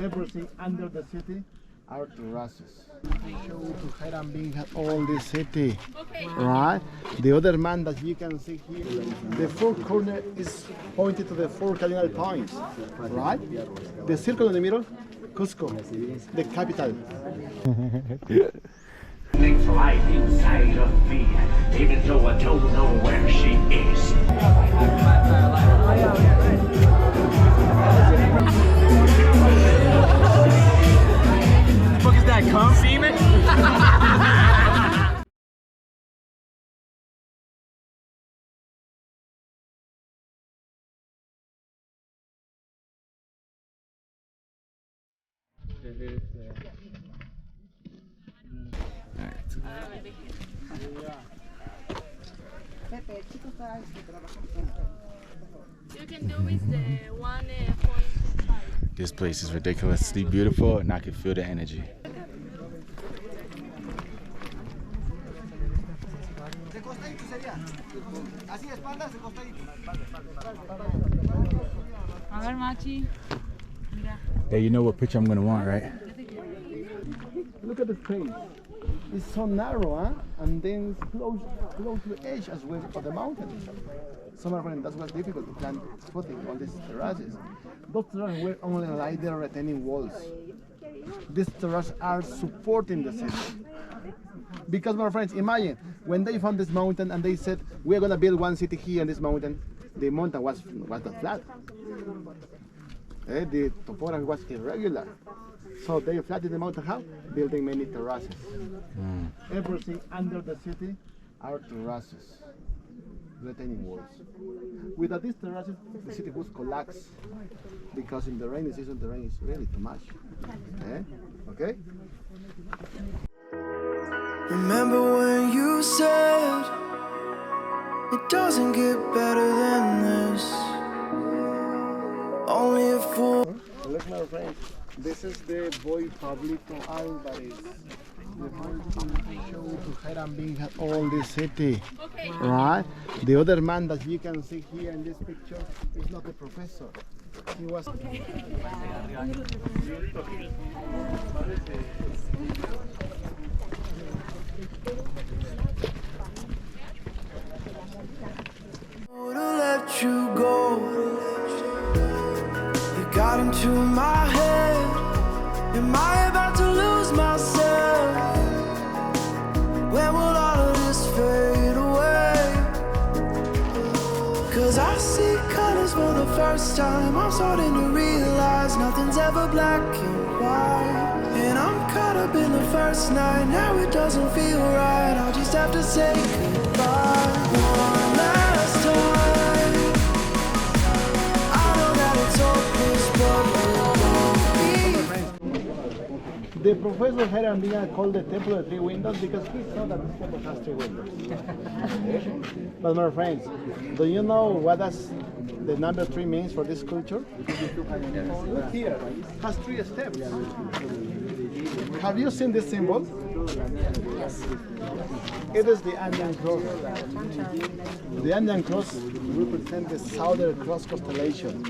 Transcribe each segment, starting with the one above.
Everything under the city are terraces. Show to Herambin had all this city, right? The other man that you can see here, the four corner is pointed to the four cardinal points, right? The circle in the middle, Cuzco, the capital. Things life inside of me, even though I don't know where she is. The fuck is that, cum? Semen? You can do with the 1.5. This place is ridiculously beautiful and I can feel the energy. A ver, Machi. Mira. Hey, you know what picture I'm gonna want, right? Look at the train. It's so narrow, huh? And then it's close to the edge as well of the mountain. So my friend, that's what's difficult to plant footing on these terraces. Those terraces were only like they're retaining walls. These terraces are supporting the city. Because my friends, imagine when they found this mountain and they said we're gonna build one city here in this mountain, the mountain was not flat. The topography was irregular. So they flattened the mountain how? Building many terraces. Everything under the city are terraces, retaining walls. Without these terraces, the city would collapse because in the rainy season, the rain is really too much. Okay? Remember when you said it doesn't get better than this? Only a fool. Look, my friend, this is the boy Pablito Alvarez. The boy show to Herambin had all this city, right? The other man that you can see here in this picture is not the professor. He was. To let you go, you got into my head. Am I about to lose myself? When will all of this fade away? Cause I see colors for the first time. I'm starting to realize nothing's ever black and white. And I'm caught up in the first night. Now it doesn't feel right. I'll just have to say goodbye one last time. I know that it's hopeless, but The professor Herambin called the temple of the 3 windows because he saw that this temple has 3 windows. But my friends, do you know what does the number 3 means for this culture? Look here, it has 3 steps. Have you seen this symbol? Yes. It is the Andean cross. The Andean cross represents the Southern Cross constellation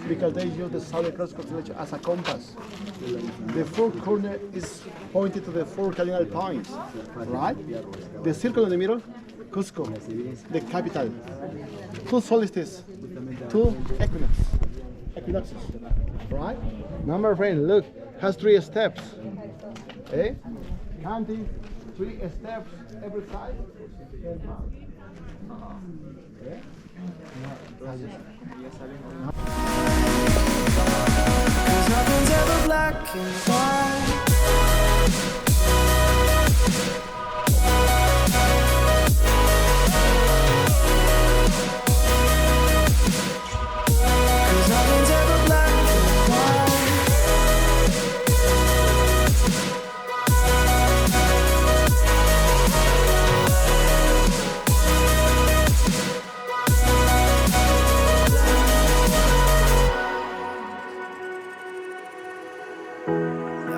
because they use the Southern Cross constellation as a compass. The four corner is pointed to the 4 cardinal points, right? The circle in the middle, Cuzco, the capital. 2 solstices, 2 equinoxes, right? Now my friend, look, has 3 steps. Counting 3 steps every side. cause nothing's ever black and white. Cause nothing's ever black and white.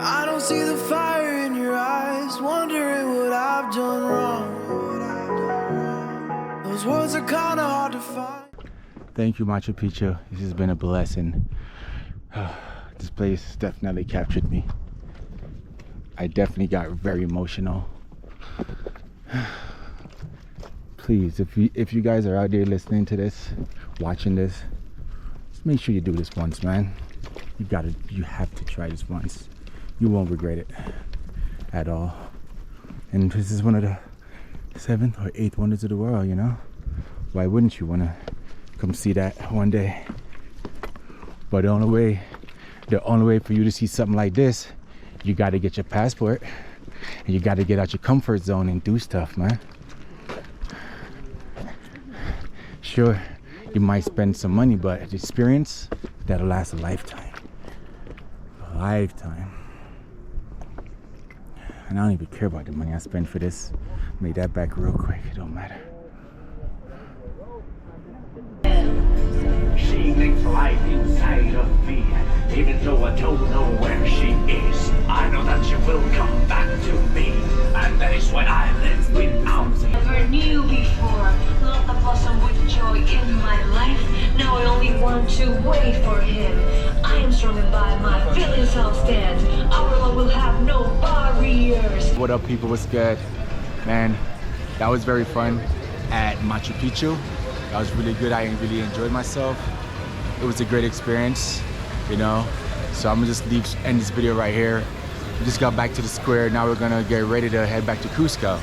I don't see the fire in your eyes, wondering what I've done wrong. Those words are kinda hard to find. Thank you, Machu Picchu. This has been a blessing. This place place definitely captured me. I definitely got very emotional. Please, if you guys are out there listening to this, watching this, just make sure you do this once, man. You have to try this once. You won't regret it at all. And this is one of the 7th or 8th wonders of the world, you know? Why wouldn't you want to come see that one day? But the only way for you to see something like this, you got to get your passport and you got to get out your comfort zone and do stuff, man. Sure, you might spend some money, but the experience, that'll last a lifetime. A lifetime. And I don't even care about the money I spend for this. Made that back real quick, it don't matter. She makes life inside of me, even though I don't know where she is. I know that she will come back to me, and that is why I live without her. Never knew before, love that blossom with joy in my life. Now I only want to wait for him. I am surrounded by my feelings, I'll stand. Our love will have no barriers. What up, people? What's good? Man, that was very fun at Machu Picchu. That was really good. I really enjoyed myself. It was a great experience, you know. So I'm gonna just end this video right here. We just got back to the square. Now we're gonna get ready to head back to Cuzco.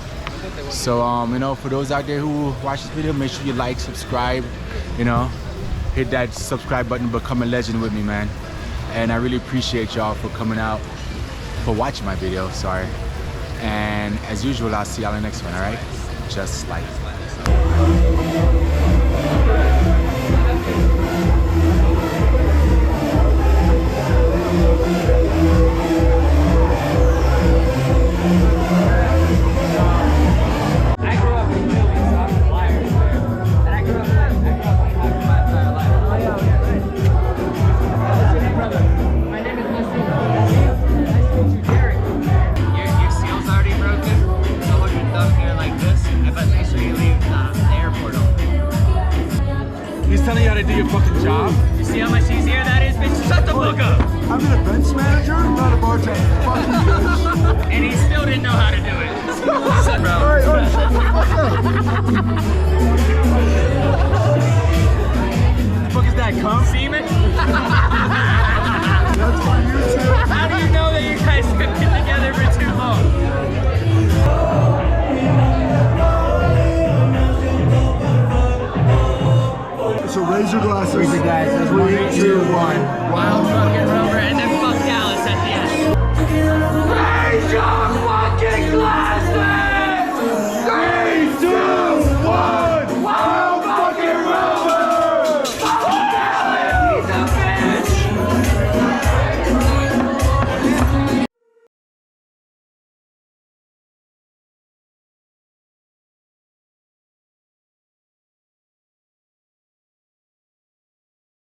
So you know, for those out there who watch this video, make sure you like, subscribe, you know, hit that subscribe button, become a legend with me, man. And I really appreciate y'all for coming out, for watching my video, sorry. And as usual, I'll see y'all in the next one, all right? Just like